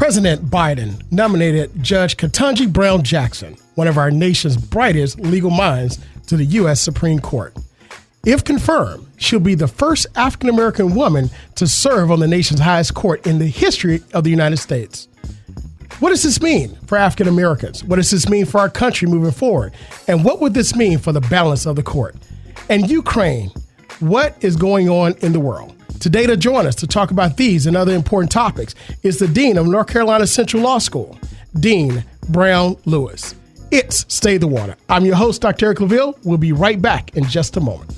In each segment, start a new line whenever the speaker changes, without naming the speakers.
President Biden nominated Judge Ketanji Browne Jackson, one of our nation's brightest legal minds, to the U.S. Supreme Court. If confirmed, she'll be the first African-American woman to serve on the nation's highest court in the history of the United States. What does this mean for African Americans? What does this mean for our country moving forward? And what would this mean for the balance of the court? And Ukraine, what is going on in the world? Today to join us to talk about these and other important topics is the Dean of North Carolina Central Law School, Dean Browne Lewis. It's Stay the Water. I'm your host, Dr. Claville. We'll be right back in just a moment.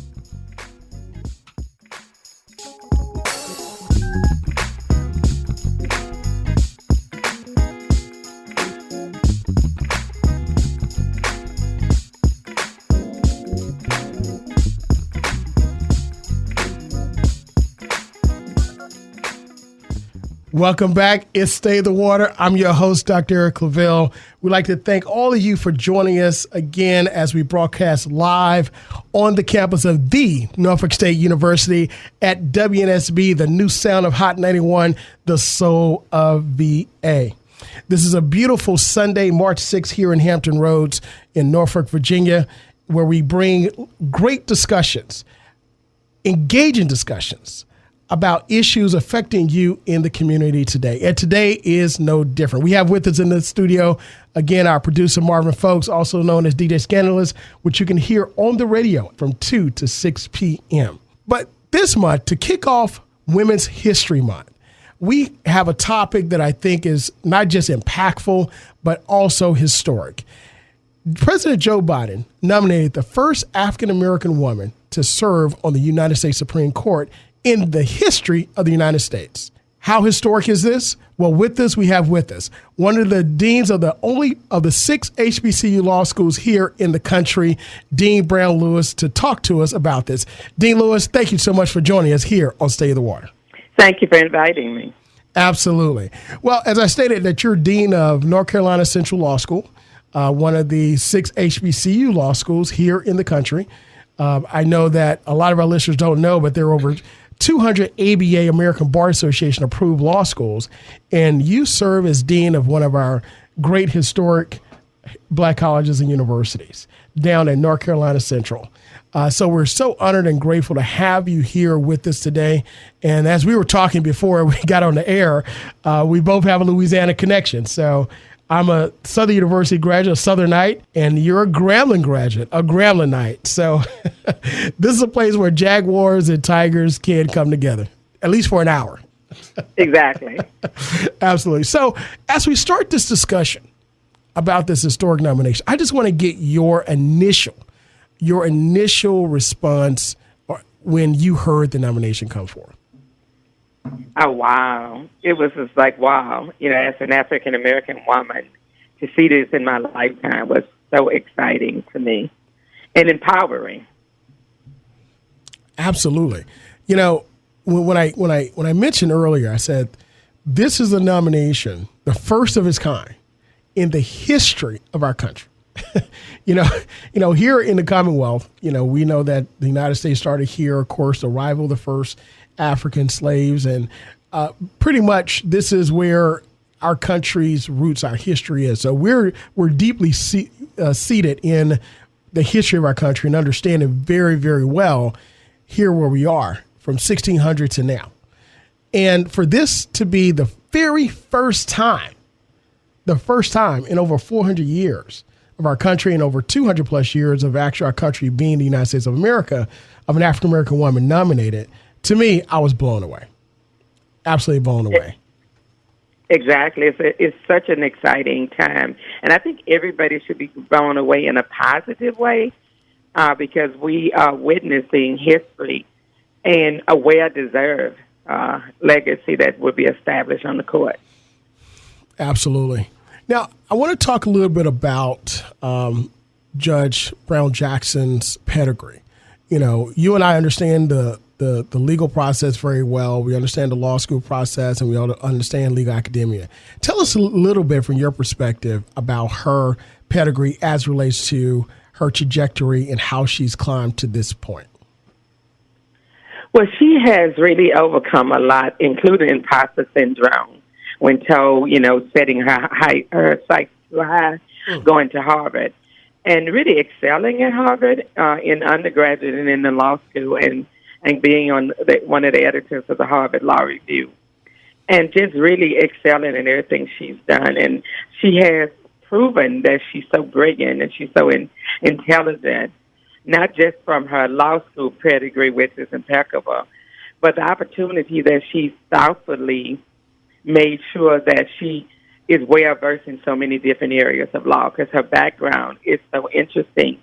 Welcome back. It's Stay the Water. I'm your host, Dr. Claville. We'd like to thank all of you for joining us again as we broadcast live on the campus of the Norfolk State University at WNSB, the new sound of Hot 91, the soul of VA. This is a beautiful Sunday, March 6th here in Hampton Roads in Norfolk, Virginia, where we bring great discussions, engaging discussions about issues affecting you in the community today. And today is no different. We have with us in the studio, again, our producer, Marvin Folks, also known as DJ Scandalous, which you can hear on the radio from 2 to 6 p.m. But this month, to kick off Women's History Month, we have a topic that I think is not just impactful, but also historic. President Joe Biden nominated the first African-American woman to serve on the United States Supreme Court in the history of the United States. How historic is this? Well, with this, we have with us one of the deans of the 6 HBCU law schools here in the country, Dean Browne Lewis, to talk to us about this. Dean Lewis, thank you so much for joining us here on Stay the Water.
Thank you for inviting me.
Absolutely. Well, as I stated, that you're Dean of North Carolina Central Law School, one of the 6 HBCU law schools here in the country. I know that a lot of our listeners don't know, but there are over 200 ABA, American Bar Association approved law schools, and you serve as dean of one of our great historic black colleges and universities down at North Carolina Central. So we're so honored and grateful to have you here with us today. And as we were talking before we got on the air, we both have a Louisiana connection. So I'm a Southern University graduate, a Southernite, and you're a Grambling graduate, a Gramblinite. So this is a place where Jaguars and Tigers can come together, at least for an hour.
Exactly.
Absolutely. So as we start this discussion about this historic nomination, I just want to get your initial response when you heard the nomination come forth.
Oh, wow. It was just like, wow. You know, as an African-American woman, to see this in my lifetime was so exciting to me and empowering.
Absolutely. You know, when I mentioned earlier, I said, this is a nomination, the first of its kind in the history of our country. You know, here in the Commonwealth, you know, we know that the United States started here, of course, the arrival of the first African slaves. And pretty much this is where our country's roots, our history is. So we're deeply seated in the history of our country and understand it very, very well here where we are from 1600 to now. And for this to be the very first time in over 400 years of our country and over 200 plus years of actually our country being the United States of America, of an African-American woman nominated, to me, I was blown away. Absolutely blown away.
Exactly. It's such an exciting time. And I think everybody should be blown away in a positive way because we are witnessing history and a well-deserved legacy that will be established on the court. Absolutely.
Now, I want to talk a little bit about Judge Browne Jackson's pedigree. You know, you and I understand the legal process very well. We understand the law school process, and we understand legal academia. Tell us a little bit from your perspective about her pedigree as relates to her trajectory and how she's climbed to this point.
Well, she has really overcome a lot, including imposter syndrome. when told, setting her sights too high, going to Harvard, and really excelling at Harvard in undergraduate and in the law school, and being on one of the editors of the Harvard Law Review, and just really excelling in everything she's done. And she has proven that she's so brilliant and she's so intelligent, not just from her law school pedigree, which is impeccable, but the opportunity that she's thoughtfully made sure that she is well versed in so many different areas of law, because her background is so interesting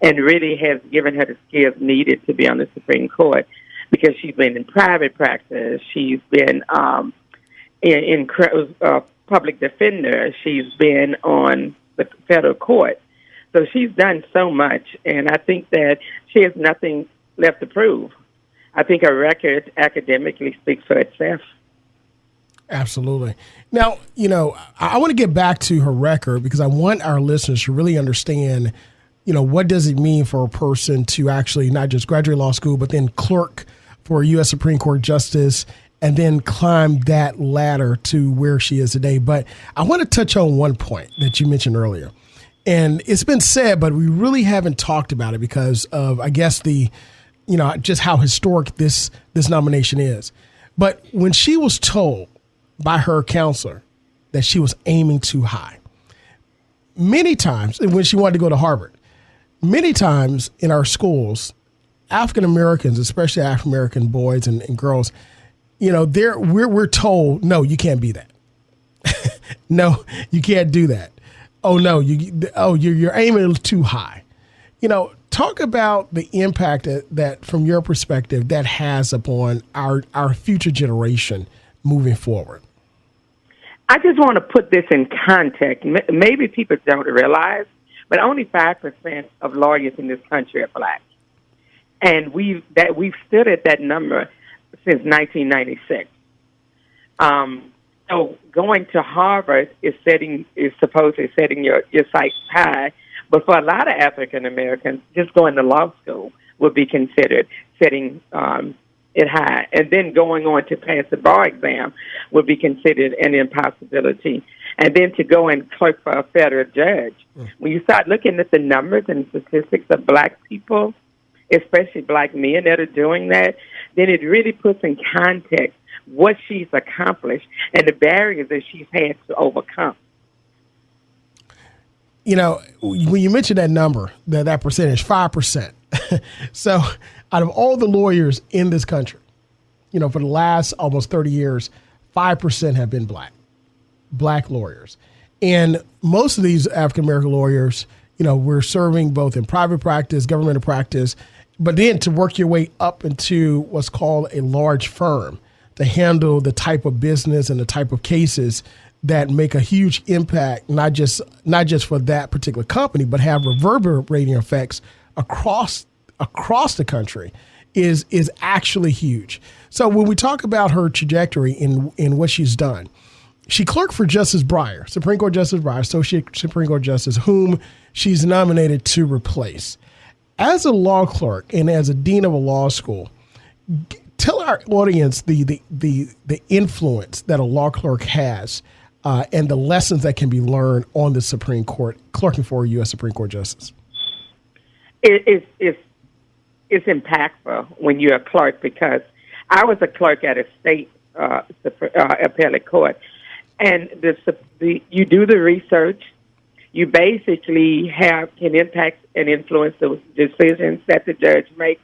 and really has given her the skills needed to be on the Supreme Court, because she's been in private practice, she's been in public defender, she's been on the federal court. So she's done so much, and I think that she has nothing left to prove. I think her record academically speaks for itself.
Absolutely. Now, I want to get back to her record, because I want our listeners to really understand, what does it mean for a person to actually not just graduate law school, but then clerk for a U.S. Supreme Court justice and then climb that ladder to where she is today. But I want to touch on one point that you mentioned earlier. And it's been said, but we really haven't talked about it because of, I guess, just how historic this nomination is. But when she was told by her counselor that she was aiming too high, many times, when she wanted to go to Harvard, many times in our schools, African Americans, especially African American boys and girls, we're told, no, you can't be that. No, you can't do that. Oh no, you're aiming too high. Talk about the impact that from your perspective that has upon our future generation moving forward.
I just want to put this in context. Maybe people don't realize, but only 5% of lawyers in this country are black, and we've stood at that number since 1996. So going to Harvard is supposedly setting your sights high, but for a lot of African Americans, just going to law school would be considered setting it high, and then going on to pass the bar exam would be considered an impossibility, and then to go and clerk for a federal judge. When you start looking at the numbers and statistics of black people, especially black men that are doing that, then it really puts in context what she's accomplished and the barriers that she's had to overcome.
When you mentioned that number, that percentage, 5%. So out of all the lawyers in this country, for the last almost 30 years, 5% have been black lawyers. And most of these African-American lawyers, we're serving both in private practice, governmental practice, but then to work your way up into what's called a large firm to handle the type of business and the type of cases that make a huge impact, not just for that particular company, but have reverberating effects across the country is actually huge. So when we talk about her trajectory in what she's done, she clerked for Justice Breyer, Supreme Court Justice Breyer, Associate Supreme Court Justice, whom she's nominated to replace. As a law clerk and as a dean of a law school, tell our audience the influence that a law clerk has and the lessons that can be learned on the Supreme Court, clerking for a U.S. Supreme Court justice.
It's impactful when you're a clerk, because I was a clerk at a state appellate court, and you do the research. You basically can impact and influence the decisions that the judge makes,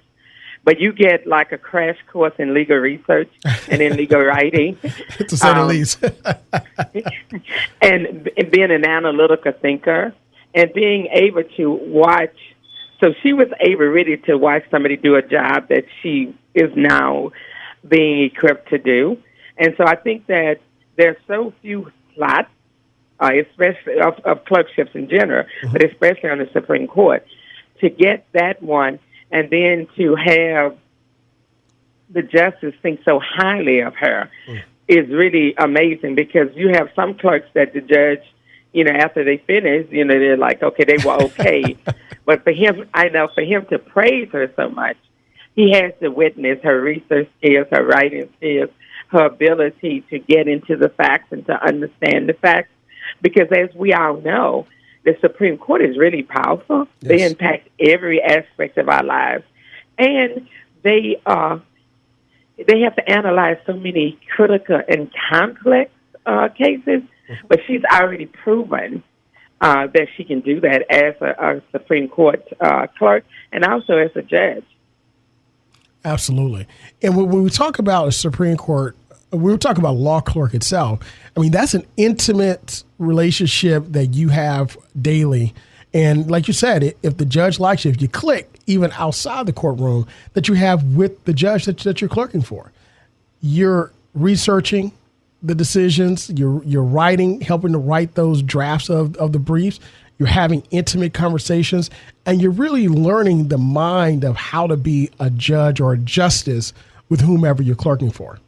but you get like a crash course in legal research and in legal writing.
To say the least.
and being an analytical thinker and being able to watch. So she was able really to watch somebody do a job that she is now being equipped to do. And so I think that there's so few slots, especially of clerkships in general, but especially on the Supreme Court, to get that one and then to have the justice think so highly of her is really amazing, because you have some clerks that the judge, after they finish, they're like, okay, they were okay. But for him, I know for him to praise her so much, he has to witness her research skills, her writing skills, her ability to get into the facts and to understand the facts. Because as we all know, the Supreme Court is really powerful. Yes. They impact every aspect of our lives. And they have to analyze so many critical and complex cases, but she's already proven that she can do that as a Supreme Court clerk and also as a judge.
Absolutely. And when we talk about a Supreme Court, we were talking about law clerk itself. I mean, that's an intimate relationship that you have daily. And like you said, if the judge likes you, if you click even outside the courtroom, that you have with the judge that you're clerking for, you're researching the decisions, you're writing, helping to write those drafts of the briefs. You're having intimate conversations, and you're really learning the mind of how to be a judge or a justice with whomever you're clerking for.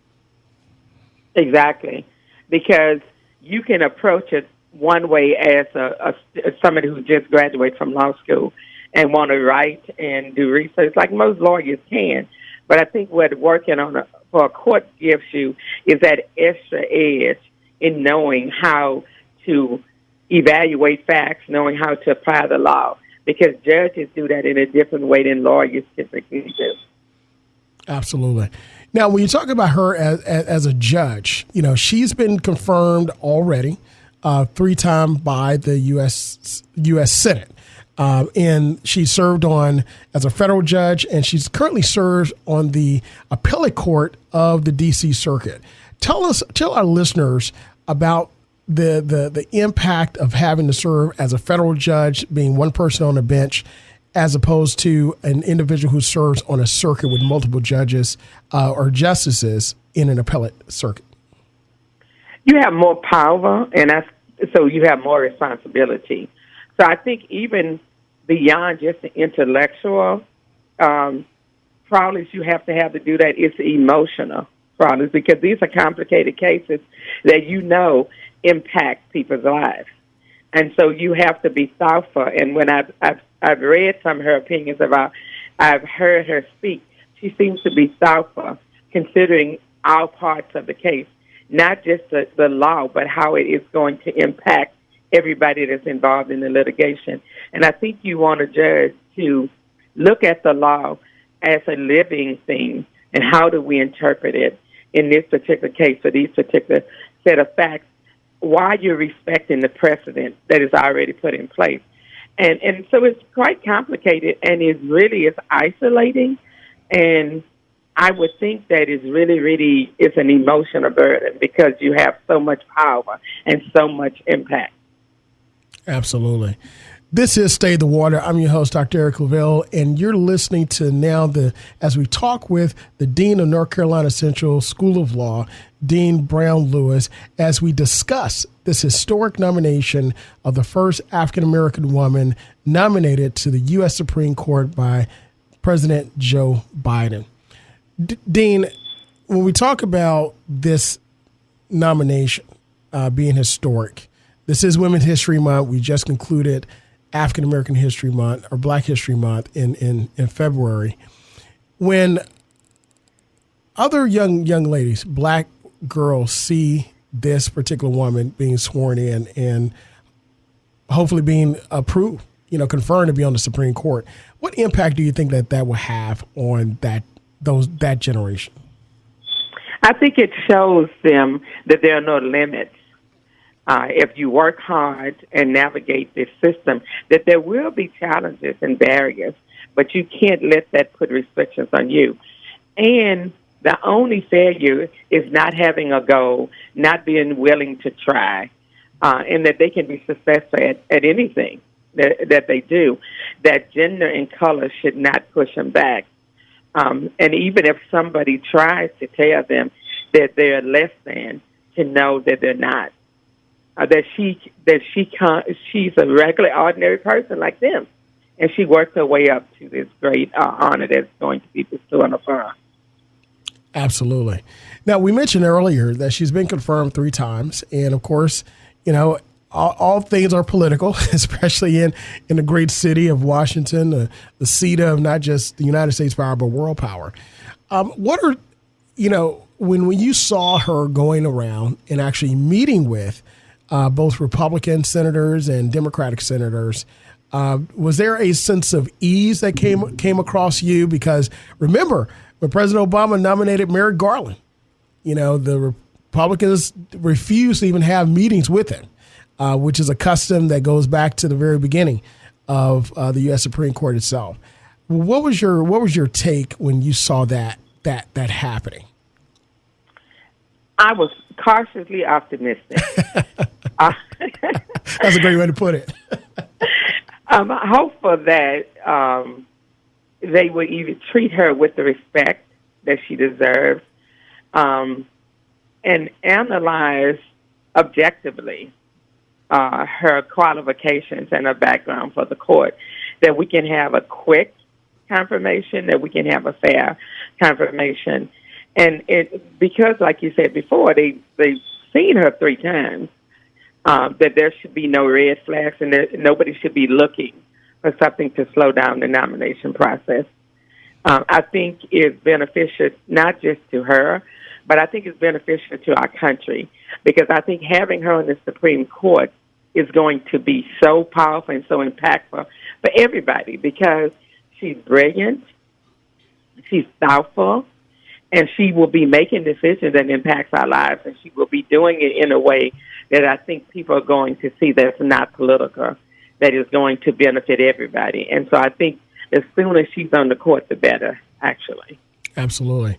Exactly, because you can approach it one way as somebody who just graduated from law school and want to write and do research like most lawyers can. But I think what working for a court gives you is that extra edge in knowing how to evaluate facts, knowing how to apply the law, because judges do that in a different way than lawyers typically do.
Absolutely. Now, when you talk about her as a judge, you know, she's been confirmed already 3 times by the U.S. Senate. And she served on as a federal judge, and she's currently serves on the appellate court of the D.C. Circuit. Tell our listeners about the impact of having to serve as a federal judge, being one person on a bench, as opposed to an individual who serves on a circuit with multiple judges or justices in an appellate circuit.
You have more power, and so you have more responsibility. So I think even beyond just the intellectual problems you have to do that, it's emotional problems, because these are complicated cases that impact people's lives. And so you have to be thoughtful. And when I've read some of her opinions I've heard her speak, she seems to be thoughtful, considering all parts of the case, not just the law, but how it is going to impact everybody that's involved in the litigation. And I think you want a judge to look at the law as a living thing, and how do we interpret it in this particular case for these particular set of facts, while you're respecting the precedent that is already put in place. And so it's quite complicated, and it really is isolating. And I would think that it's really is an emotional burden, because you have so much power and so much impact. Absolutely.
This is Stay the Water. I'm your host, Dr. Eric Claville, and you're listening to now as we talk with the Dean of North Carolina Central School of Law, Dean Browne Lewis, as we discuss this historic nomination of the first African-American woman nominated to the U.S. Supreme Court by President Joe Biden. Dean, when we talk about this nomination being historic, this is Women's History Month. We just concluded African American History Month, or Black History Month, in February. When other young ladies, black girls, see this particular woman being sworn in and hopefully being approved, confirmed to be on the Supreme Court, what impact do you think that will have on that generation?
I think it shows them that there are no limits. If you work hard and navigate this system, that there will be challenges and barriers, but you can't let that put restrictions on you. And the only failure is not having a goal, not being willing to try, and that they can be successful at anything that they do, that gender and color should not push them back. And even if somebody tries to tell them that they're less than, to know that they're not. That she's a regular, ordinary person like them, and she worked her way up to this great honor that's going to be bestowed upon her.
Absolutely. Now, we mentioned earlier that she's been confirmed 3 times, and of course, all things are political, especially in the great city of Washington, the seat of not just the United States power, but world power. What are when you saw her going around and actually meeting with both Republican senators and Democratic senators, was there a sense of ease that came across you? Because remember, when President Obama nominated Merrick Garland, the Republicans refused to even have meetings with him, which is a custom that goes back to the very beginning of the U.S. Supreme Court itself. What was your take when you saw that happening?
I was cautiously optimistic.
That's a great way to put it.
I'm hopeful that they would even treat her with the respect that she deserves, and analyze objectively her qualifications and her background for the court, that we can have a quick confirmation, that we can have a fair confirmation. And because, like you said before, they've seen her 3 times, that there should be no red flags and nobody should be looking for something to slow down the nomination process. I think it's beneficial not just to her, but I think it's beneficial to our country, because I think having her on the Supreme Court is going to be so powerful and so impactful for everybody, because she's brilliant, she's thoughtful, and she will be making decisions that impacts our lives, and she will be doing it in a way that I think people are going to see that's not political, that is going to benefit everybody. And so I think as soon as she's on the court, the better, actually.
Absolutely.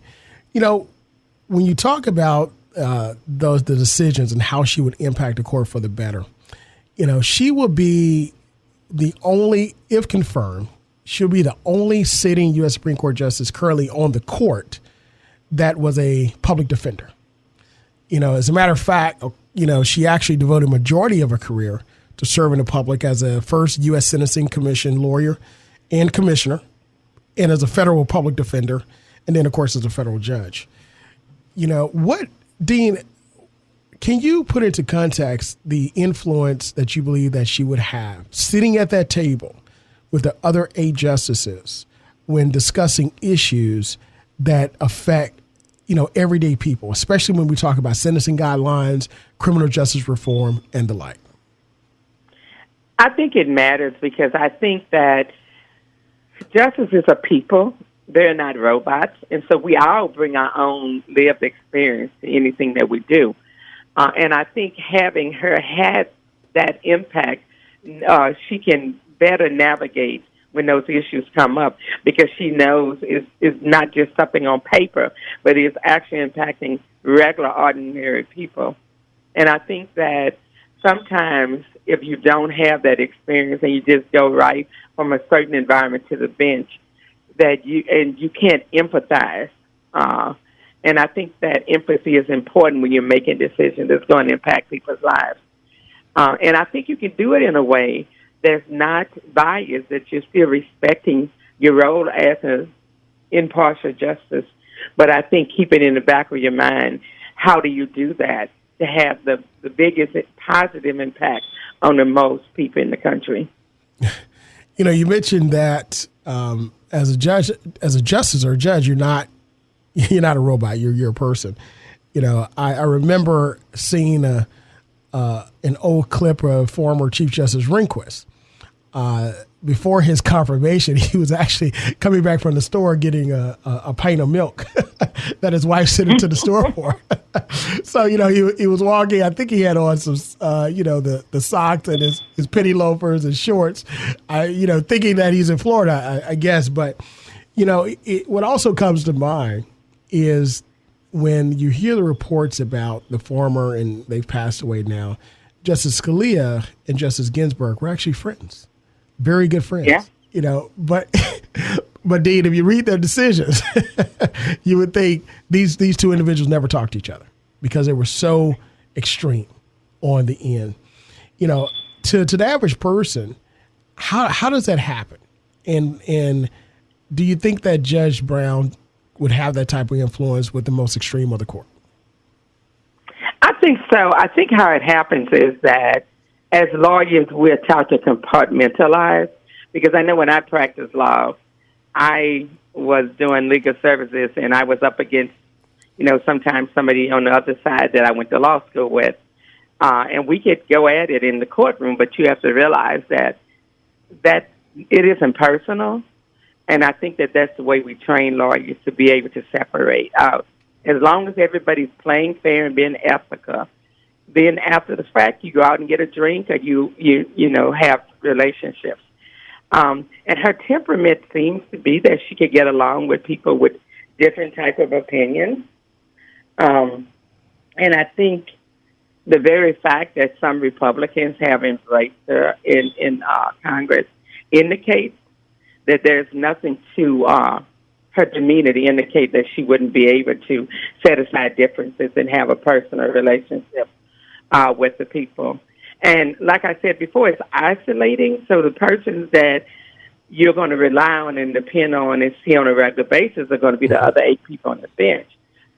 When you talk about the decisions and how she would impact the court for the better, she will be the only, if confirmed, she'll be the only sitting U.S. Supreme Court justice currently on the court that was a public defender. As a matter of fact, she actually devoted a majority of her career to serving the public as a first U.S. Sentencing Commission lawyer and commissioner, and as a federal public defender, and then, of course, as a federal judge. Dean, can you put into context the influence that you believe that she would have sitting at that table with the other 8 justices when discussing issues that affect, everyday people, especially when we talk about sentencing guidelines, criminal justice reform, and the like?
I think it matters, because I think that justices are people. They're not robots. And so we all bring our own lived experience to anything that we do. And I think having her had that impact, she can better navigate when those issues come up, because she knows it's not just something on paper, but it's actually impacting regular, ordinary people. And I think that sometimes if you don't have that experience and you just go right from a certain environment to the bench, that you can't empathize. And I think that empathy is important when you're making decisions that's going to impact people's lives. And I think you can do it in a way that's not biased, that you're still respecting your role as an impartial justice. But I think keep it in the back of your mind, how do you do that to have the biggest positive impact on the most people in the country?
You mentioned that as a justice or a judge, you're not a robot. You're a person. I remember seeing an old clip of former Chief Justice Rehnquist. Before his confirmation, he was actually coming back from the store getting a pint of milk that his wife sent him to the store for. So, he was walking. I think he had on some, the socks and his penny loafers and shorts, thinking that he's in Florida, I guess. But, what also comes to mind is when you hear the reports about the former, and they've passed away now, Justice Scalia and Justice Ginsburg were actually friends. Very good friends. Yeah. But Dean, if you read their decisions, you would think these 2 individuals never talked to each other because they were so extreme on the end. To the average person, how does that happen? And do you think that Judge Browne would have that type of influence with the most extreme of the court?
I think so. I think how it happens is that as lawyers, we're taught to compartmentalize, because I know when I practiced law, I was doing legal services and I was up against, sometimes somebody on the other side that I went to law school with. And we could go at it in the courtroom, but you have to realize that it isn't personal. And I think that that's the way we train lawyers, to be able to separate out. As long as everybody's playing fair and being ethical, then after the fact, you go out and get a drink, or you have relationships. And her temperament seems to be that she could get along with people with different type of opinions. And I think the very fact that some Republicans have embraced her in Congress indicates that there's nothing to her demeanor to indicate that she wouldn't be able to set aside differences and have a personal relationship with the people. And like I said before, it's isolating. So the persons that you're going to rely on and depend on and see on a regular basis are going to be the other 8 people on the bench.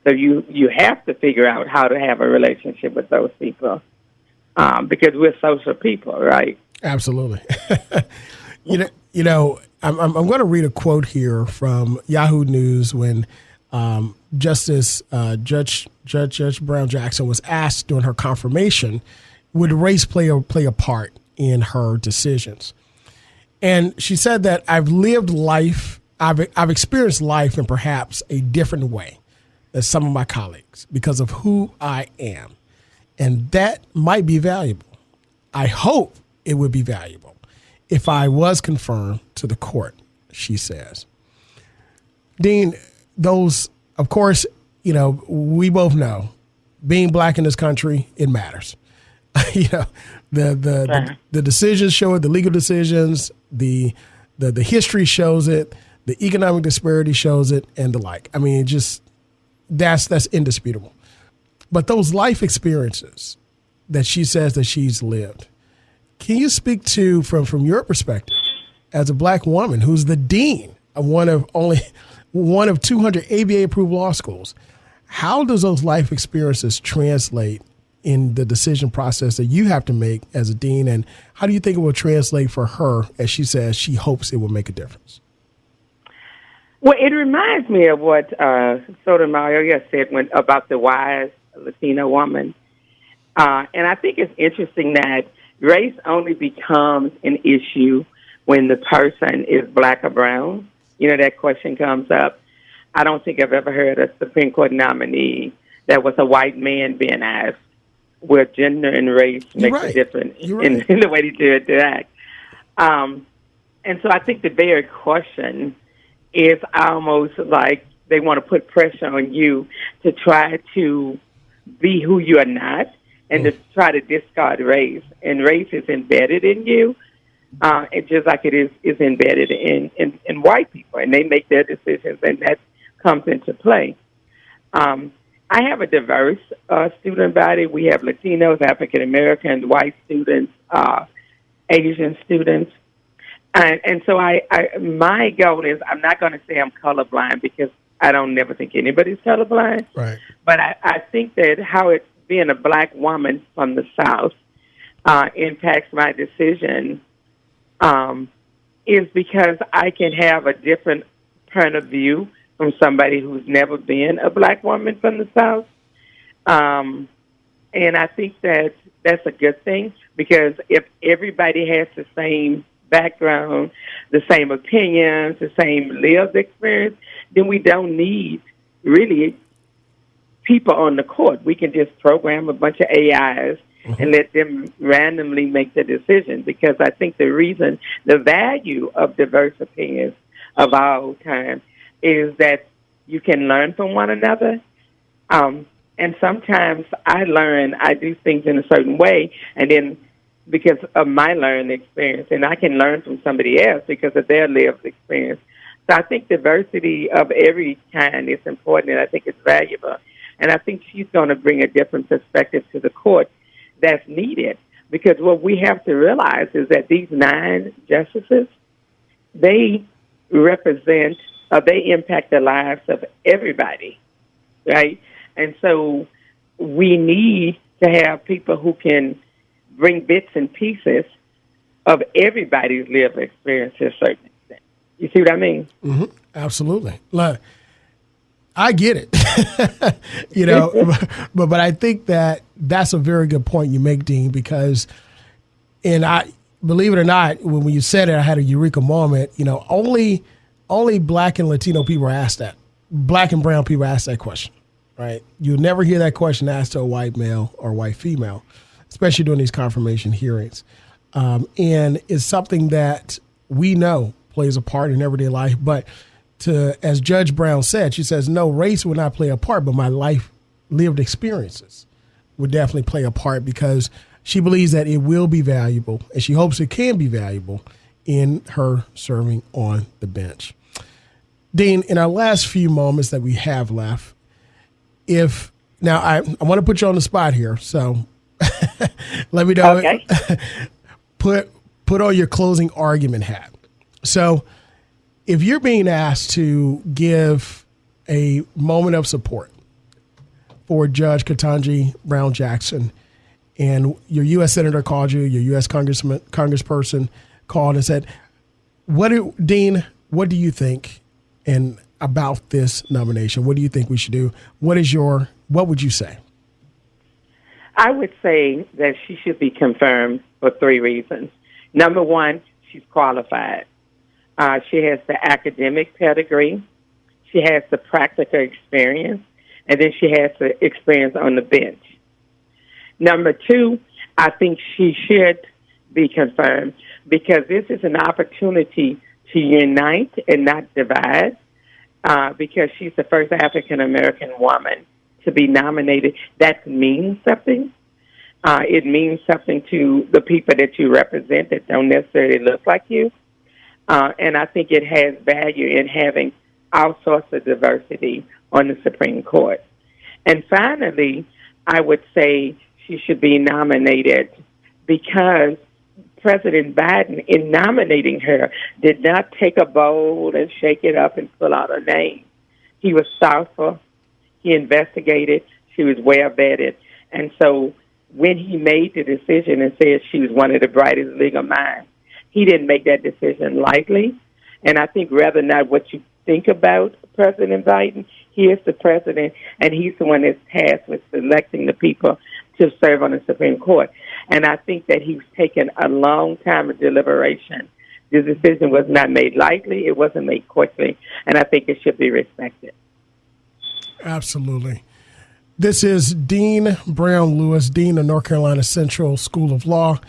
So you have to figure out how to have a relationship with those people because we're social people, right?
Absolutely. I'm going to read a quote here from Yahoo News when Judge Browne Jackson was asked during her confirmation, would race play a part in her decisions? And she said that I've lived life, I've experienced life in perhaps a different way than some of my colleagues because of who I am. And that might be valuable. I hope it would be valuable if I was confirmed to the court, she says. Dean, those, of course, we both know being black in this country, it matters. The decisions show it, the legal decisions, the history shows it, the economic disparity shows it, and the like. I mean, that's indisputable. But those life experiences that she says that she's lived, can you speak to, from your perspective, as a black woman who's the dean of one of 200 ABA-approved law schools, how does those life experiences translate in the decision process that you have to make as a dean, and how do you think it will translate for her, as she says she hopes it will make a difference?
Well, it reminds me of what Sotomayor said about the wise Latino woman. And I think it's interesting that race only becomes an issue when the person is black or brown. That question comes up. I don't think I've ever heard a Supreme Court nominee that was a white man being asked where gender and race makes a difference in the way they act. And so I think the very question is almost like they want to put pressure on you to try to be who you are not and to try to discard race. And race is embedded in you, and just like it is embedded in white people, and they make their decisions, and that comes into play. I have a diverse student body. We have Latinos, African Americans, white students, Asian students. And so my goal is, I'm not going to say I'm colorblind because I don't never think anybody's colorblind.
Right.
But I think that how it's being a black woman from the South impacts my decision is because I can have a different point of view from somebody who's never been a black woman from the South. And I think that that's a good thing, because if everybody has the same background, the same opinions, the same lived experience, then we don't need really people on the court. We can just program a bunch of AIs and let them randomly make the decision, because I think the value of diverse opinions of our time is that you can learn from one another. And sometimes I do things in a certain way, and then because of my learning experience, and I can learn from somebody else because of their lived experience. So I think diversity of every kind is important, and I think it's valuable. And I think she's going to bring a different perspective to the court that's needed, because what we have to realize is that these 9 justices, they represent, they impact the lives of everybody, right? And so we need to have people who can bring bits and pieces of everybody's lived experience to a certain extent. You see what I mean?
Mm-hmm. Absolutely. Look, I get it. but I think that's a very good point you make, Dean, because, and I believe it or not, when you said it, I had a eureka moment. Only Black and Latino people are asked that. Black and brown people ask that question, right? You'll never hear that question asked to a white male or white female, especially during these confirmation hearings. And it's something that we know plays a part in everyday life. But as Judge Browne said, she says, no, race will not play a part, but my life lived experiences would definitely play a part, because she believes that it will be valuable, and she hopes it can be valuable in her serving on the bench. Dean, in our last few moments that we have left, I want to put you on the spot here, so let me know.
Okay.
Put on your closing argument hat. So if you're being asked to give a moment of support for Ketanji Brown Jackson, and your U.S. Senator called you, your U.S. Congressperson called and said, Dean, what do you think about this nomination? What do you think we should do? What would you say?
I would say that she should be confirmed for 3 reasons. Number one, she's qualified. She has the academic pedigree. She has the practical experience. And then she has the experience on the bench. Number two, I think she should be confirmed because this is an opportunity to unite and not divide, because she's the first African-American woman to be nominated. That means something. It means something to the people that you represent that don't necessarily look like you. And I think it has value in having all sorts of diversity on the Supreme Court. And finally, I would say she should be nominated because President Biden, in nominating her, did not take a bowl and shake it up and pull out her name. He was thoughtful. He investigated. She was well vetted. And so when he made the decision and said she was one of the brightest legal minds, he didn't make that decision lightly. And I think rather not what you think about President Biden, he is the president, and he's the one that's tasked with selecting the people to serve on the Supreme Court. And I think that he's taken a long time of deliberation. The decision was not made lightly. It wasn't made quickly. And I think it should be respected.
Absolutely. This is Dean Browne Lewis, Dean of North Carolina Central School of Law,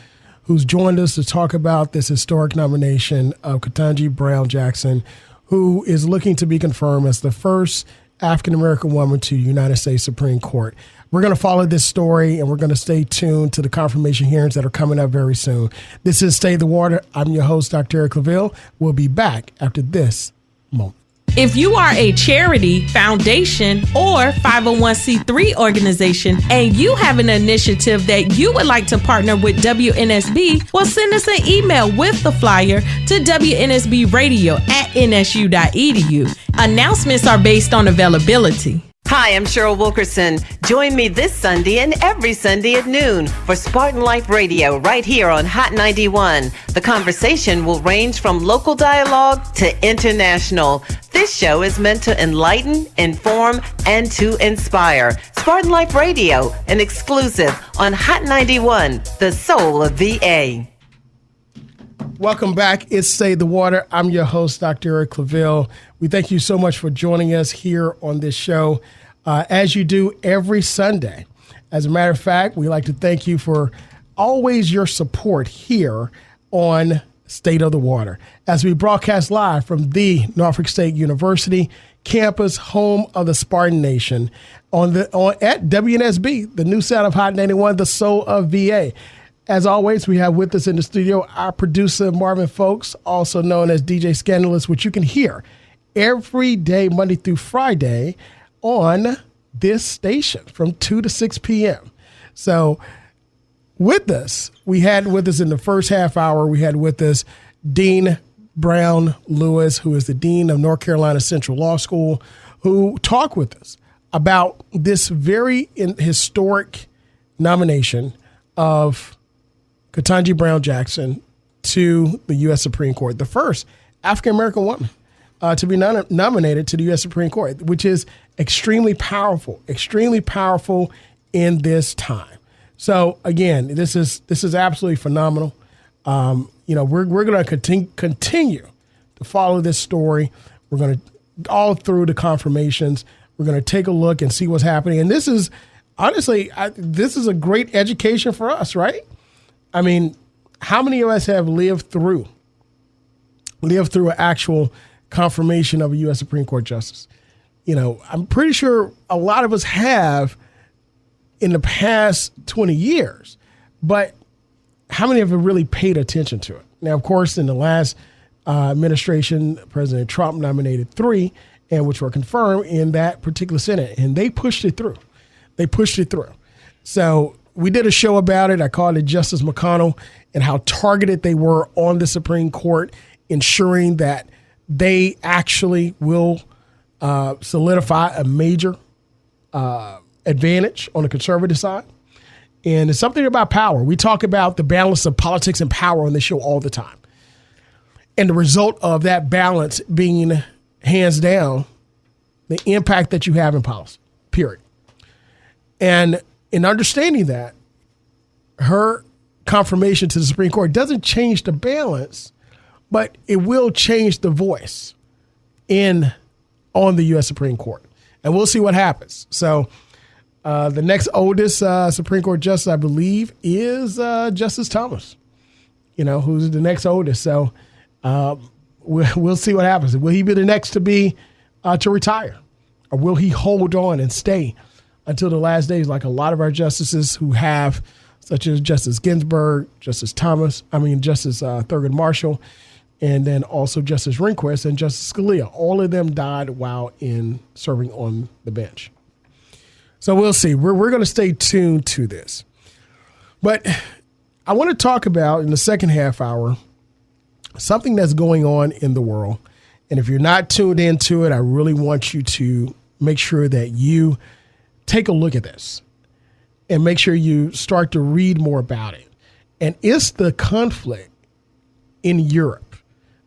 who's joined us to talk about this historic nomination of Ketanji Brown Jackson, who is looking to be confirmed as the first African-American woman to the United States Supreme Court. We're going to follow this story, and we're going to stay tuned to the confirmation hearings that are coming up very soon. This is Stay the Water. I'm your host, Dr. Claville. We'll be back after this moment.
If you are a charity, foundation, or 501c3 organization and you have an initiative that you would like to partner with WNSB, well, send us an email with the flyer to wnsbradio@nsu.edu. Announcements are based on availability.
Hi, I'm Cheryl Wilkerson. Join me this Sunday and every Sunday at noon for Spartan Life Radio right here on Hot 91. The conversation will range from local dialogue to international. This show is meant to enlighten, inform, and to inspire. Spartan Life Radio, an exclusive on Hot 91, the soul of VA.
Welcome back. It's Stay the Water. I'm your host, Dr. Eric Claville. We thank you so much for joining us here on this show, as you do every Sunday. As a matter of fact, we like to thank you for always your support here on State of the Water, as we broadcast live from the Norfolk State University campus, home of the Spartan Nation, at WNSB, the new sound of Hot 91, the soul of VA. As always, we have with us in the studio our producer, Marvin Folks, also known as DJ Scandalous, which you can hear every day, Monday through Friday, on this station from 2 to 6 p.m. So with us, we had with us in the first half hour, we had with us Dean Browne Lewis, who is the Dean of North Carolina Central Law School, who talked with us about this very historic nomination of Ketanji Brown Jackson to the U.S. Supreme Court, the first African-American woman to be nominated to the U.S. Supreme Court, which is extremely powerful in this time. So again, this is absolutely phenomenal. We're going to continue to follow this story. We're going to all through the confirmations. We're going to take a look and see what's happening. And this is honestly, this is a great education for us, right? I mean, how many of us have lived through an actual confirmation of a U.S. Supreme Court justice? I'm pretty sure a lot of us have in the past 20 years, but how many have really paid attention to it? Now, of course, in the last administration, President Trump nominated 3, and which were confirmed in that particular Senate, and they pushed it through. So we did a show about it. I called it Justice McConnell and how targeted they were on the Supreme Court, ensuring that they actually will solidify a major advantage on the conservative side. And it's something about power. We talk about the balance of politics and power on this show all the time. And the result of that balance being hands down the impact that you have in policy, period. And in understanding that, her confirmation to the Supreme Court doesn't change the balance, but it will change the voice on the U.S. Supreme Court. And we'll see what happens. So the next oldest Supreme Court justice, I believe, is Justice Thomas, who's the next oldest. So we'll see what happens. Will he be the next to retire? Or will he hold on and stay until the last days like a lot of our justices who have, such as Justice Ginsburg, Justice Thurgood Marshall, and then also Justice Rehnquist and Justice Scalia. All of them died while serving on the bench. So we'll see. We're going to stay tuned to this. But I want to talk about, in the second half hour, something that's going on in the world. And if you're not tuned into it, I really want you to make sure that you take a look at this and make sure you start to read more about it. And it's the conflict in Europe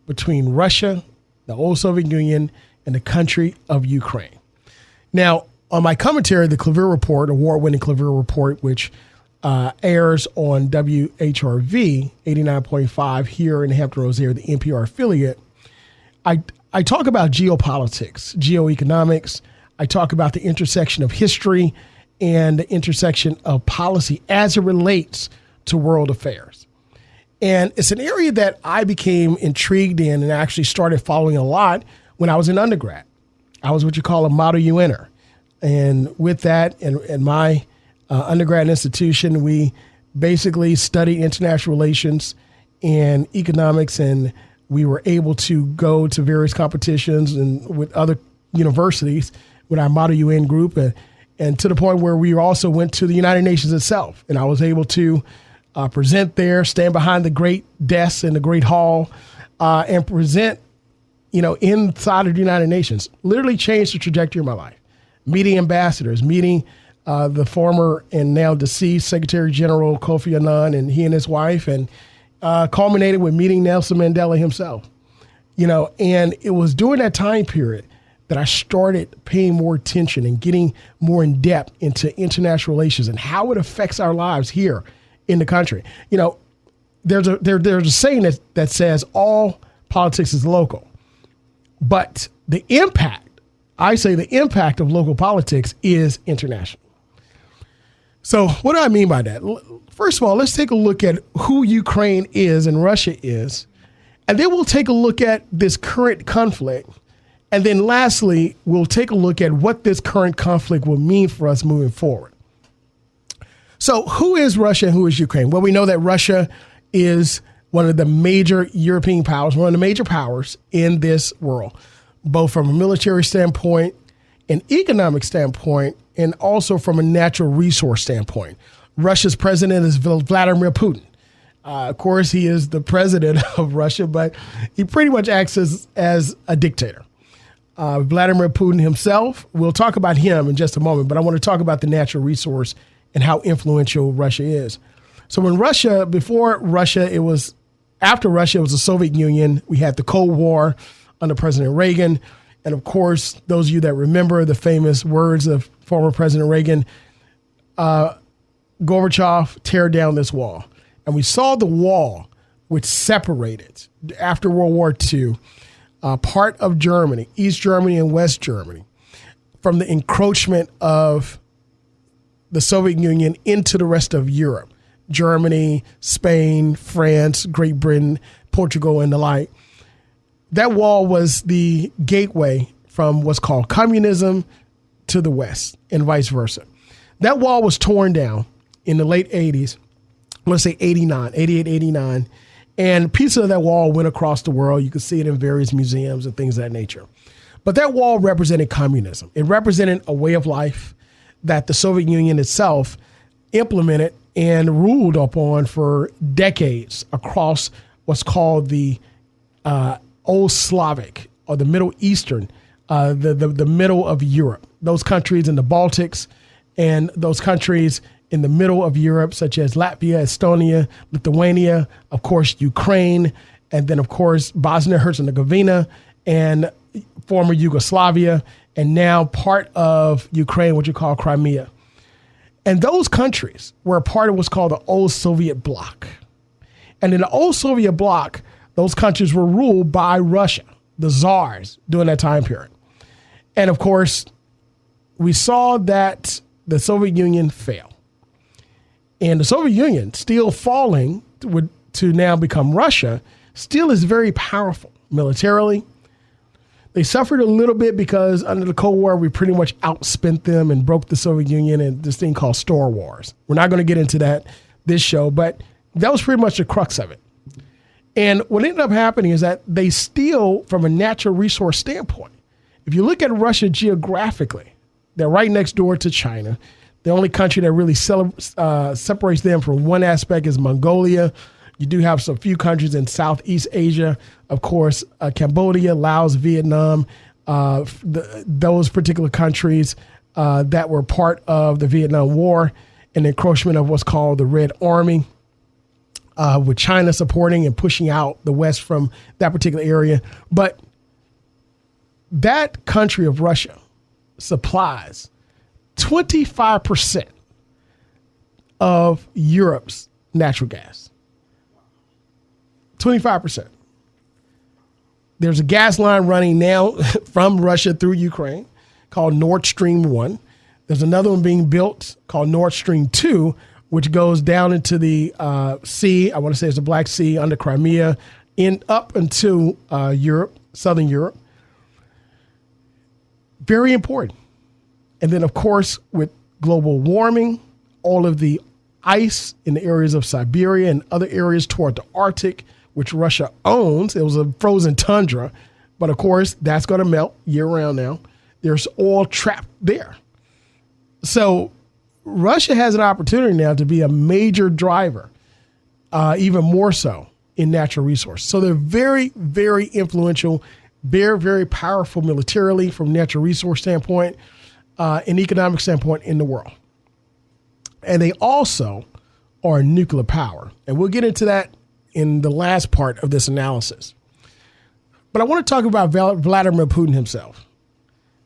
between Russia, the old Soviet Union, and the country of Ukraine. Now, on my commentary, the Claville Report, award-winning Claville Report, which airs on WHRV 89.5 here in Hampton Rosario, the NPR affiliate, I talk about geopolitics, geoeconomics. I talk about the intersection of history and the intersection of policy as it relates to world affairs. And it's an area that I became intrigued in and actually started following a lot when I was in undergrad. I was what you call a Model UNer. And with that, in my undergrad institution, we basically studied international relations and economics, and we were able to go to various competitions and with other universities with our Model UN group, and to the point where we also went to the United Nations itself. And I was able to present there, stand behind the great desk in the great hall, and present, inside of the United Nations. Literally changed the trajectory of my life. Meeting ambassadors, meeting the former and now deceased Secretary General Kofi Annan and he and his wife, and culminated with meeting Nelson Mandela himself. And it was during that time period that I started paying more attention and getting more in depth into international relations and how it affects our lives here in the country. There's a saying that says all politics is local, but the impact of local politics is international. So what do I mean by that? First of all, let's take a look at who Ukraine is and Russia is, and then we'll take a look at this current conflict. And then lastly, we'll take a look at what this current conflict will mean for us moving forward. So who is Russia and who is Ukraine? Well, we know that Russia is one of the major European powers, one of the major powers in this world, both from a military standpoint, an economic standpoint, and also from a natural resource standpoint. Russia's president is Vladimir Putin. Of course, he is the president of Russia, but he pretty much acts as a dictator. Vladimir Putin himself, we'll talk about him in just a moment, but I want to talk about the natural resource and how influential Russia is. So after Russia, it was the Soviet Union. We had the Cold War under President Reagan. And of course, those of you that remember the famous words of former President Reagan, Gorbachev, tear down this wall. And we saw the wall which separated after World War II, part of Germany, East Germany and West Germany, from the encroachment of the Soviet Union into the rest of Europe, Germany, Spain, France, Great Britain, Portugal, and the like. That wall was the gateway from what's called communism to the West and vice versa. That wall was torn down in the late 80s, let's say 89, 88, 89, and pieces of that wall went across the world. You can see it in various museums and things of that nature. But that wall represented communism. It represented a way of life that the Soviet Union itself implemented and ruled upon for decades across what's called the Old Slavic or the Middle Eastern, the middle of Europe. Those countries in the Baltics and those countries in the middle of Europe, such as Latvia, Estonia, Lithuania, of course, Ukraine, and then, of course, Bosnia-Herzegovina and former Yugoslavia, and now part of Ukraine, what you call Crimea. And those countries were a part of what's called the old Soviet bloc. And in the old Soviet bloc, those countries were ruled by Russia, the czars, during that time period. And of course, we saw that the Soviet Union fail. And the Soviet Union, still falling to now become Russia, still is very powerful militarily. They suffered a little bit because under the Cold War, we pretty much outspent them and broke the Soviet Union in this thing called Star Wars. We're not going to get into that this show, but that was pretty much the crux of it. And what ended up happening is that they still, from a natural resource standpoint, if you look at Russia geographically, they're right next door to China. The only country that really separates them from one aspect is Mongolia. You do have some few countries in Southeast Asia, of course, Cambodia, Laos, Vietnam, those particular countries that were part of the Vietnam War and the encroachment of what's called the Red Army, with China supporting and pushing out the West from that particular area. But that country of Russia supplies 25% of Europe's natural gas. 25%. There's a gas line running now from Russia through Ukraine called Nord Stream 1. There's another one being built called Nord Stream 2, which goes down into the sea. I want to say it's the Black Sea under Crimea, up into Europe, Southern Europe. Very important. And then, of course, with global warming, all of the ice in the areas of Siberia and other areas toward the Arctic, which Russia owns. It was a frozen tundra. But, of course, that's going to melt year-round now. There's oil trapped there. So Russia has an opportunity now to be a major driver, even more so in natural resources. So they're very, very influential, very, very powerful militarily from natural resource standpoint, and economic standpoint in the world. And they also are nuclear power. And we'll get into that in the last part of this analysis. But I want to talk about Vladimir Putin himself.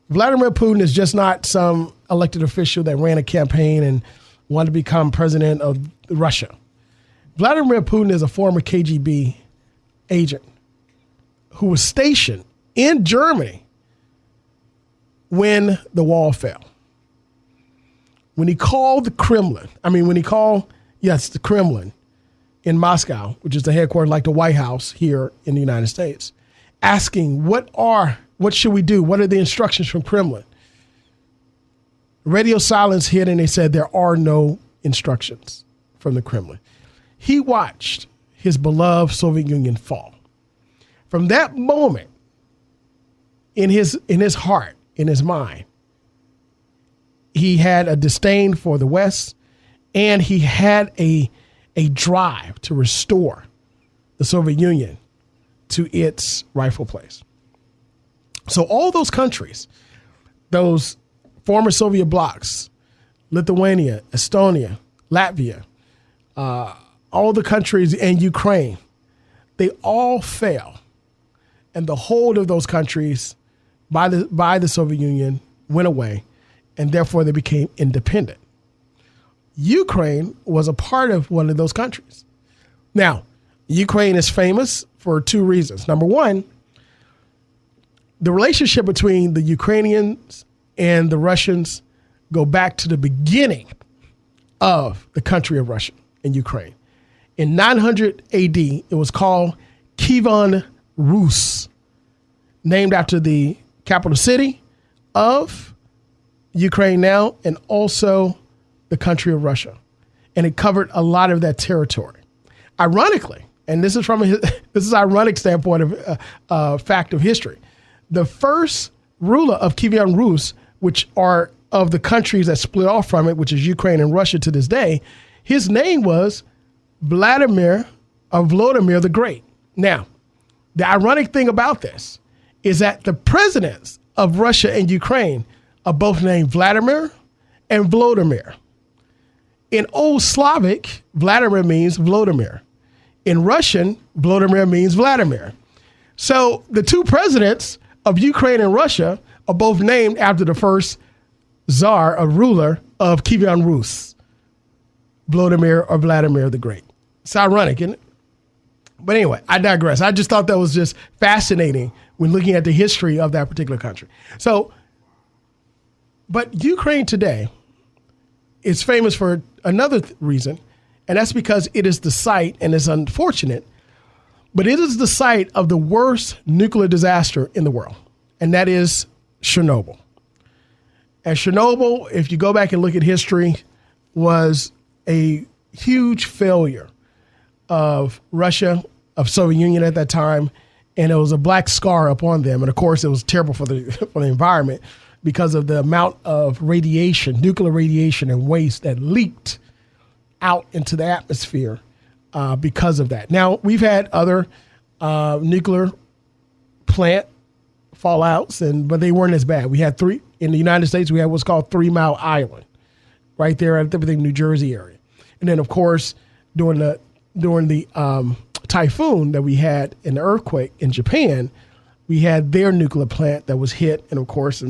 Vladimir Putin is just not some elected official that ran a campaign and wanted to become president of Russia. Vladimir Putin is a former KGB agent who was stationed in Germany when the wall fell. When he called the Kremlin, the Kremlin in Moscow, which is the headquarters like the White House here in the United States, asking what should we do? What are the instructions from Kremlin? Radio silence hit and they said there are no instructions from the Kremlin. He watched his beloved Soviet Union fall. From that moment, in his heart, in his mind, he had a disdain for the West, and he had a drive to restore the Soviet Union to its rightful place. So all those countries, those former Soviet blocs, Lithuania, Estonia, Latvia, all the countries, and Ukraine, they all fell and the hold of those countries by the Soviet Union went away, and therefore they became independent. Ukraine was a part of one of those countries. Now, Ukraine is famous for two reasons. Number one, the relationship between the Ukrainians and the Russians go back to the beginning of the country of Russia and Ukraine. In 900 AD, it was called Kievan Rus, named after the capital city of Ukraine now and also the country of Russia. And it covered a lot of that territory. Ironically, and this is from an ironic standpoint of fact of history, the first ruler of Kievan Rus, which are of the countries that split off from it, which is Ukraine and Russia to this day, his name was Vladimir the Great. Now, the ironic thing about this is that the presidents of Russia and Ukraine are both named Vladimir and Volodymyr. In Old Slavic, Vladimir means Volodymyr. In Russian, Volodymyr means Vladimir. So the two presidents of Ukraine and Russia are both named after the first czar, a ruler of Kievan Rus, Vladimir or Vladimir the Great. It's ironic, isn't it? But anyway, I digress. I just thought that was just fascinating when looking at the history of that particular country. So, but Ukraine today is famous for another reason, and that's because it is the site, and it's unfortunate, but it is the site of the worst nuclear disaster in the world, and that is Chernobyl. And Chernobyl, if you go back and look at history, was a huge failure of Russia, of Soviet Union at that time, and it was a black scar upon them. And of course, it was terrible for the environment because of the amount of radiation, nuclear radiation and waste that leaked out into the atmosphere because of that. Now, we've had other nuclear plant fallouts, but they weren't as bad. We had three in the United States. We had what's called 3 Mile Island, right there at the New Jersey area. And then, of course, during the typhoon that we had in the earthquake in Japan, we had their nuclear plant that was hit, and of course,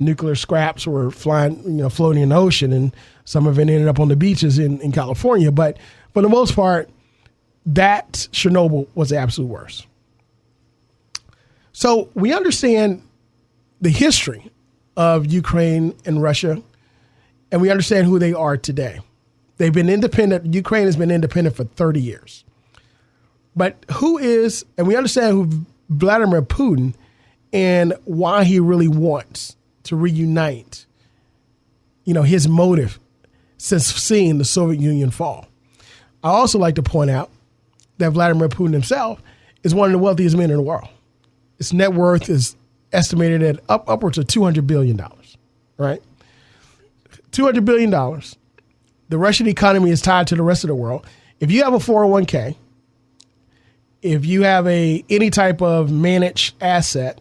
nuclear scraps were flying, floating in the ocean, and some of it ended up on the beaches in California. But for the most part, that Chernobyl was the absolute worst. So we understand the history of Ukraine and Russia, and we understand who they are today. They've been independent. Ukraine has been independent for 30 years. But and we understand who Vladimir Putin and why he really wants to reunite, his motive since seeing the Soviet Union fall. I also like to point out that Vladimir Putin himself is one of the wealthiest men in the world. His net worth is estimated at upwards of $200 billion, right? $200 billion. The Russian economy is tied to the rest of the world. If you have a 401k, if you have any type of managed asset,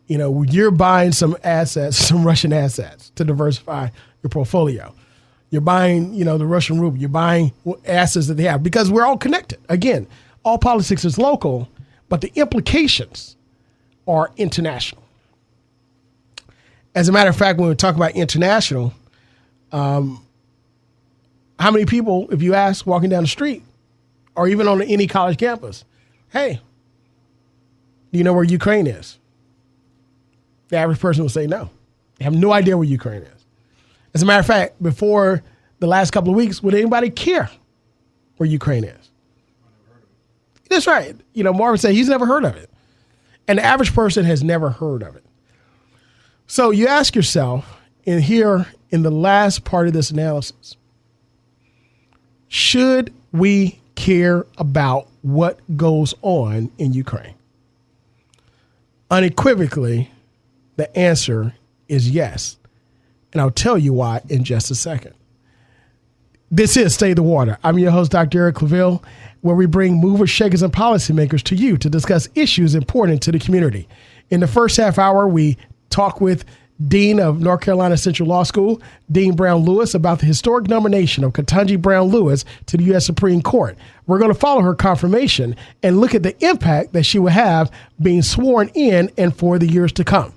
you're buying some assets, some Russian assets to diversify your portfolio. You're buying, the Russian ruble. You're buying assets that they have because we're all connected. Again, all politics is local, but the implications are international. As a matter of fact, when we talk about international, how many people, if you ask walking down the street or even on any college campus, hey, do you know where Ukraine is? The average person will say no. They have no idea where Ukraine is. As a matter of fact, before the last couple of weeks, would anybody care where Ukraine is? That's right. Marvin said he's never heard of it. And the average person has never heard of it. So you ask yourself, and here in the last part of this analysis, should we care about what goes on in Ukraine? Unequivocally, the answer is yes. And I'll tell you why in just a second. This is Stay the Water. I'm your host, Dr. Eric Claville, where we bring movers, shakers, and policymakers to you to discuss issues important to the community. In the first half hour, we talk with Dean of North Carolina Central Law School, Dean Browne Lewis, about the historic nomination of Ketanji Browne Lewis to the U.S. Supreme Court. We're going to follow her confirmation and look at the impact that she will have being sworn in and for the years to come.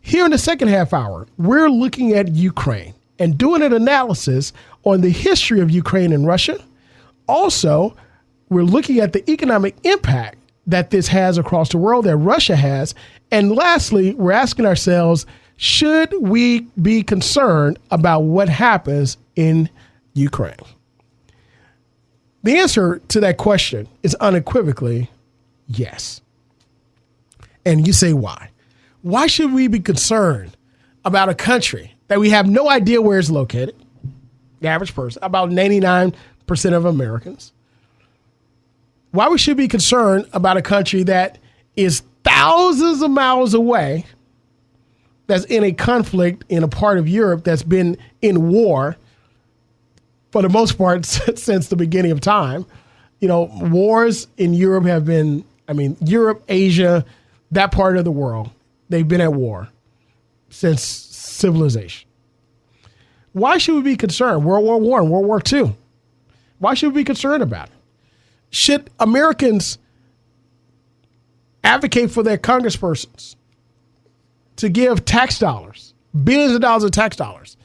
Here in the second half hour, we're looking at Ukraine and doing an analysis on the history of Ukraine and Russia. Also, we're looking at the economic impact that this has across the world, that Russia has. And lastly, we're asking ourselves, should we be concerned about what happens in Ukraine? The answer to that question is unequivocally yes. And you say, why? Why should we be concerned about a country that we have no idea where it's located? The average person, about 99% of Americans. Why we should be concerned about a country that is thousands of miles away, that's in a conflict in a part of Europe that's been in war for the most part since the beginning of time. You know, wars in Europe have been, Europe, Asia, that part of the world, they've been at war since civilization. Why should we be concerned? World War I, World War II. Why should we be concerned about it? Should Americans advocate for their congresspersons to give tax dollars, billions of dollars of tax dollars,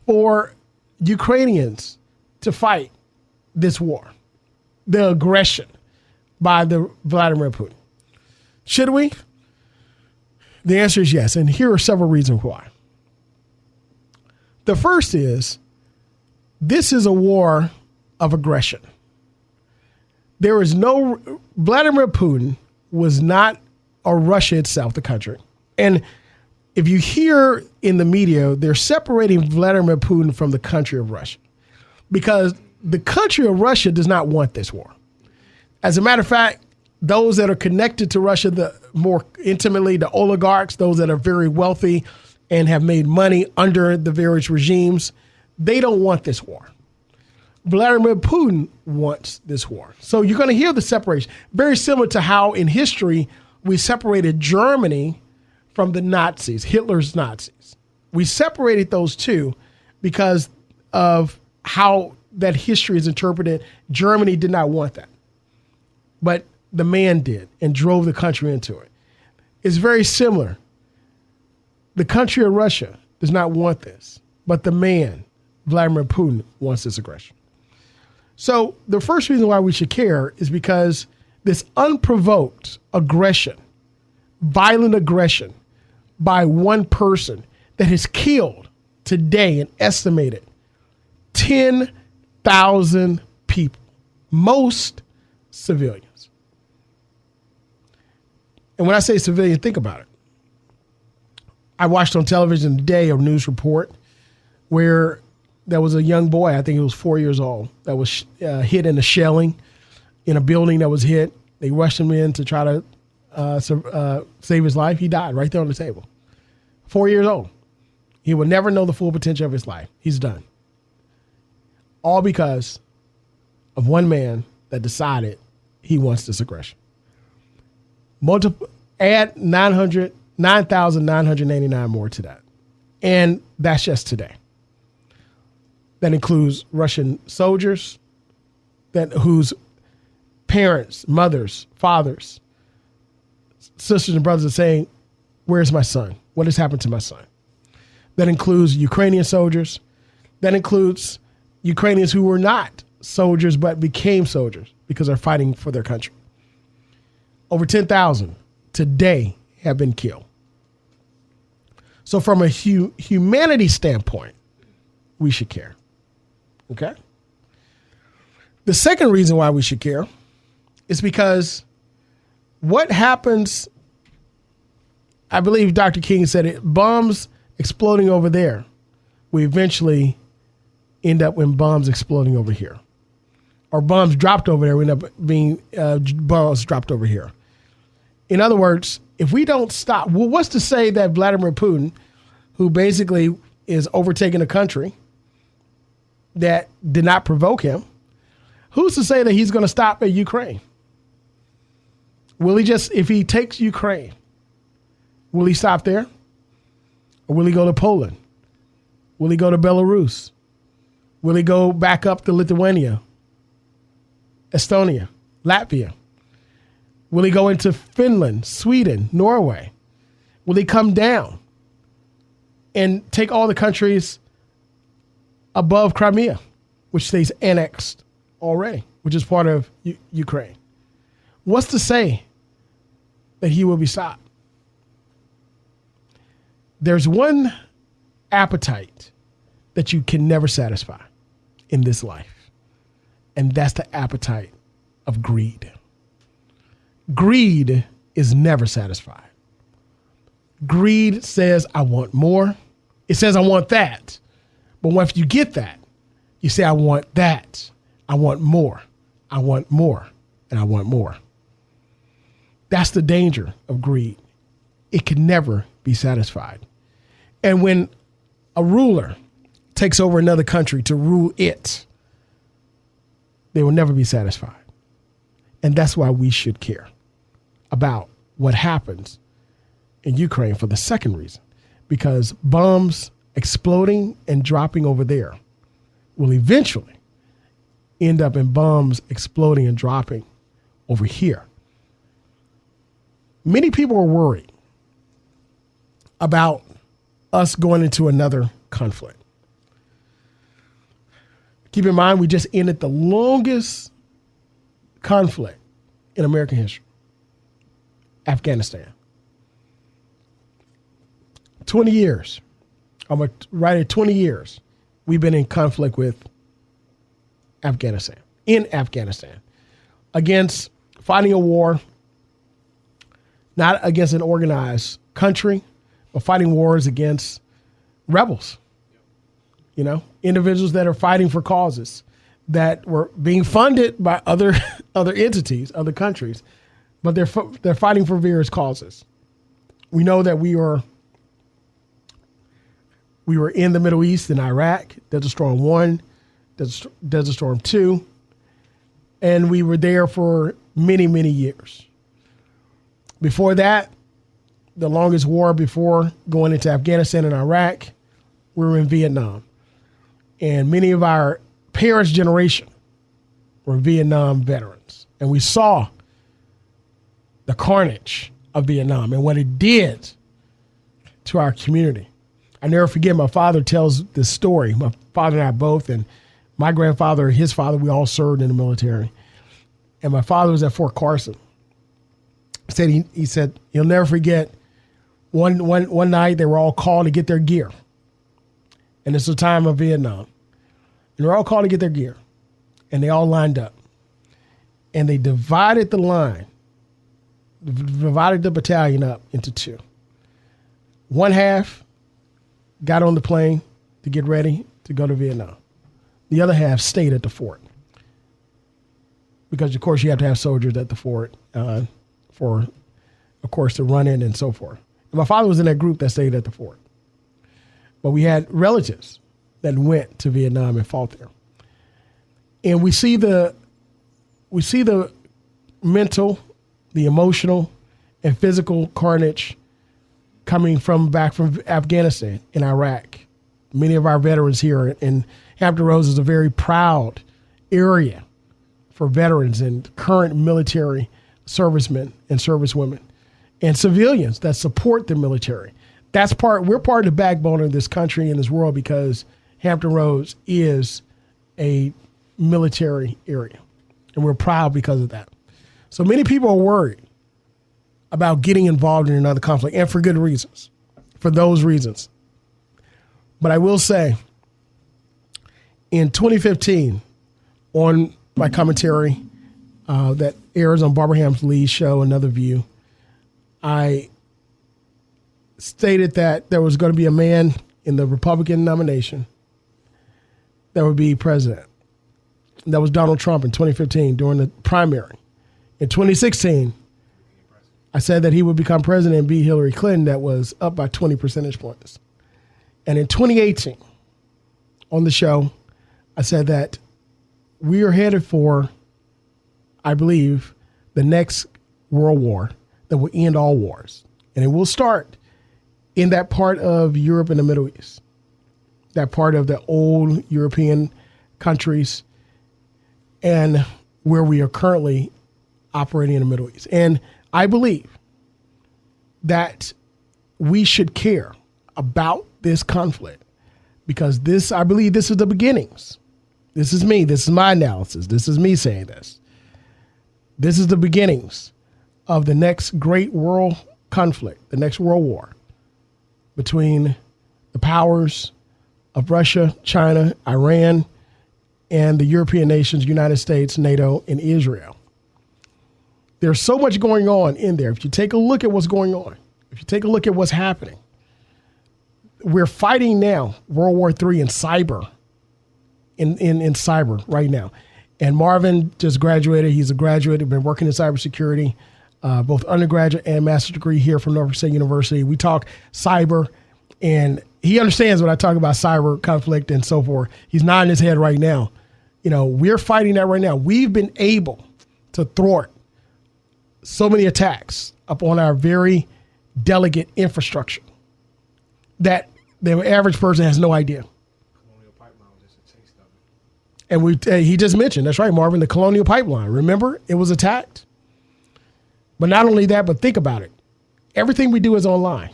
for Ukrainians to fight this war, the aggression by the Vladimir Putin? Should we? The answer is yes, and here are several reasons why. The first is, this is a war of aggression. Vladimir Putin was not Russia itself, the country. And if you hear in the media, they're separating Vladimir Putin from the country of Russia, because the country of Russia does not want this war. As a matter of fact, those that are connected to Russia the more intimately, the oligarchs, those that are very wealthy and have made money under the various regimes, they don't want this war. Vladimir Putin wants this war. So you're going to hear the separation. Very similar to how in history we separated Germany from the Nazis, Hitler's Nazis. We separated those two because of how that history is interpreted. Germany did not want that, but the man did and drove the country into it. It's very similar. The country of Russia does not want this, but the man, Vladimir Putin, wants this aggression. So the first reason why we should care is because this unprovoked aggression, violent aggression by one person that has killed today an estimated 10,000 people, most civilians. And when I say civilian, think about it. I watched on television today a news report where there was a young boy, I think he was 4 years old, that was hit in a shelling in a building that was hit. They rushed him in to try to save his life. He died right there on the table. 4 years old. He will never know the full potential of his life. He's done. All because of one man that decided he wants this aggression. Add 9,989 more to that. And that's just today. That includes Russian soldiers whose parents, mothers, fathers, sisters and brothers are saying, where's my son? What has happened to my son? That includes Ukrainian soldiers. That includes Ukrainians who were not soldiers but became soldiers because they're fighting for their country. Over 10,000 today have been killed. So from a humanity standpoint, we should care. Okay? The second reason why we should care is because what happens, I believe Dr. King said it, bombs exploding over there, we eventually end up with bombs exploding over here. Or bombs dropped over there, we end up being bombs dropped over here. In other words, if we don't stop, well, what's to say that Vladimir Putin, who basically is overtaking a country that did not provoke him, who's to say that he's going to stop at Ukraine? Will he just, if he takes Ukraine, will he stop there? Or will he go to Poland? Will he go to Belarus? Will he go back up to Lithuania, Estonia, Latvia? Will he go into Finland, Sweden, Norway? Will he come down and take all the countries above Crimea, which stays annexed already, which is part of Ukraine? What's to say that he will be stopped? There's one appetite that you can never satisfy in this life, and that's the appetite of greed. Greed is never satisfied. Greed says, I want more. It says, I want that. But once you get that, you say, I want that. I want more. I want more. And I want more. That's the danger of greed. It can never be satisfied. And when a ruler takes over another country to rule it, they will never be satisfied. And that's why we should care about what happens in Ukraine for the second reason, because bombs exploding and dropping over there will eventually end up in bombs exploding and dropping over here. Many people are worried about us going into another conflict. Keep in mind, we just ended the longest conflict in American history, Afghanistan. 20 years, right at 20 years, we've been in conflict with Afghanistan, against fighting a war, not against an organized country, but fighting wars against rebels, individuals that are fighting for causes that were being funded by other entities, other countries, but they're fighting for various causes. We know that we were in the Middle East, in Iraq, Desert Storm 1, Desert Storm 2, and we were there for many, many years. Before that, the longest war before going into Afghanistan and Iraq, we were in Vietnam. And many of our parents' generation were Vietnam veterans. And we saw the carnage of Vietnam and what it did to our community. I never forget, my father tells this story. My father and I both, and my grandfather and his father, we all served in the military. And my father was at Fort Carson. He said he'll never forget one night they were all called to get their gear. And it's the time of Vietnam. And they're all called to get their gear. And they all lined up. And they divided the line, divided the battalion up into two. One half got on the plane to get ready to go to Vietnam. The other half stayed at the fort. Because, of course, you have to have soldiers at the fort for, of course, to run in and so forth. And my father was in that group that stayed at the fort. But we had relatives that went to Vietnam and fought there. And we see the mental, the emotional, and physical carnage coming back from Afghanistan and Iraq. Many of our veterans here in Hampton Roads is a very proud area for veterans and current military servicemen and servicewomen and civilians that support the military. We're part of the backbone of this country and this world because Hampton Roads is a military area. And we're proud because of that. So many people are worried about getting involved in another conflict, and for good reasons, for those reasons. But I will say, in 2015, on my commentary that airs on Barbara Ham's show, Another View, I stated that there was going to be a man in the Republican nomination that would be president. That was Donald Trump in 2015 during the primary. In 2016, I said that he would become president and beat Hillary Clinton. That was up by 20 percentage points. And in 2018, on the show, I said that we are headed for, I believe, the next world war that will end all wars. And it will start in that part of Europe and the Middle East, that part of the old European countries, and where we are currently operating in the Middle East. And I believe that we should care about this conflict because I believe this is the beginnings. This is me. This is my analysis. This is me saying this. This is the beginnings of the next great world conflict, the next world war between the powers of Russia, China, Iran, and the European nations, United States, NATO, and Israel. There's so much going on in there. If you take a look at what's going on, if you take a look at what's happening, we're fighting now World War III in cyber, in cyber right now. And Marvin just graduated. He's a graduate. He's been working in cybersecurity, both undergraduate and master's degree here from Norfolk State University. We talk cyber, and he understands when I talk about cyber conflict and so forth. He's nodding his head right now. You know, we're fighting that right now. We've been able to thwart so many attacks upon our very delicate infrastructure that the average person has no idea. And he just mentioned, that's right, Marvin, the Colonial Pipeline. Remember, it was attacked. But not only that, but think about it. Everything we do is online.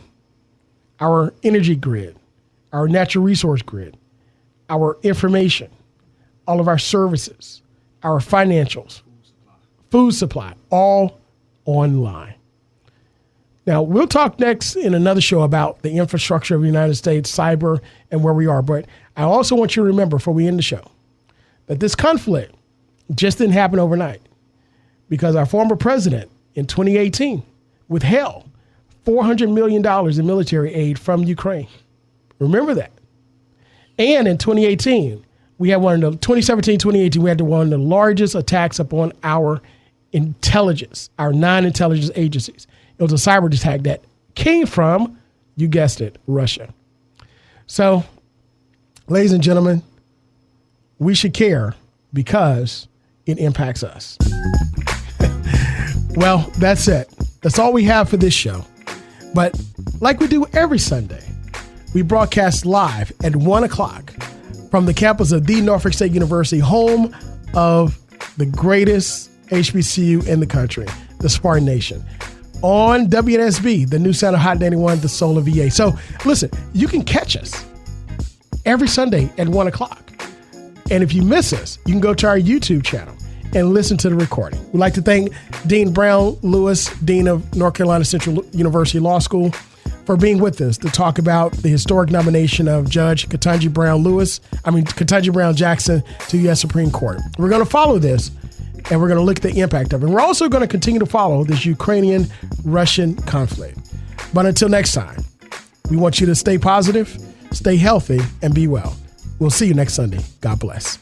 Our energy grid, our natural resource grid, our information, all of our services, our financials, food supply, all online. Now, we'll talk next in another show about the infrastructure of the United States, cyber, and where we are. But I also want you to remember, before we end the show, that this conflict just didn't happen overnight because our former president in 2018 withheld $400 million in military aid from Ukraine. Remember that. And in 2018, we had 2018, we had one of the largest attacks upon our intelligence, our non-intelligence agencies. It was a cyber attack that came from, you guessed it, Russia. So, ladies and gentlemen, we should care because it impacts us. Well, that's it. That's all we have for this show. But like we do every Sunday, we broadcast live at 1 o'clock from the campus of the Norfolk State University, home of the greatest HBCU in the country, the Spartan Nation, on WNSB, the new sound of Hot 91, the soul of VA. So listen, you can catch us every Sunday at 1 o'clock. And if you miss us, you can go to our YouTube channel and listen to the recording. We'd like to thank Dean Browne Lewis, Dean of North Carolina Central University Law School, for being with us to talk about the historic nomination of Judge Ketanji Brown Jackson to the U.S. Supreme Court. We're going to follow this, and we're going to look at the impact of it. And we're also going to continue to follow this Ukrainian-Russian conflict. But until next time, we want you to stay positive, stay healthy, and be well. We'll see you next Sunday. God bless.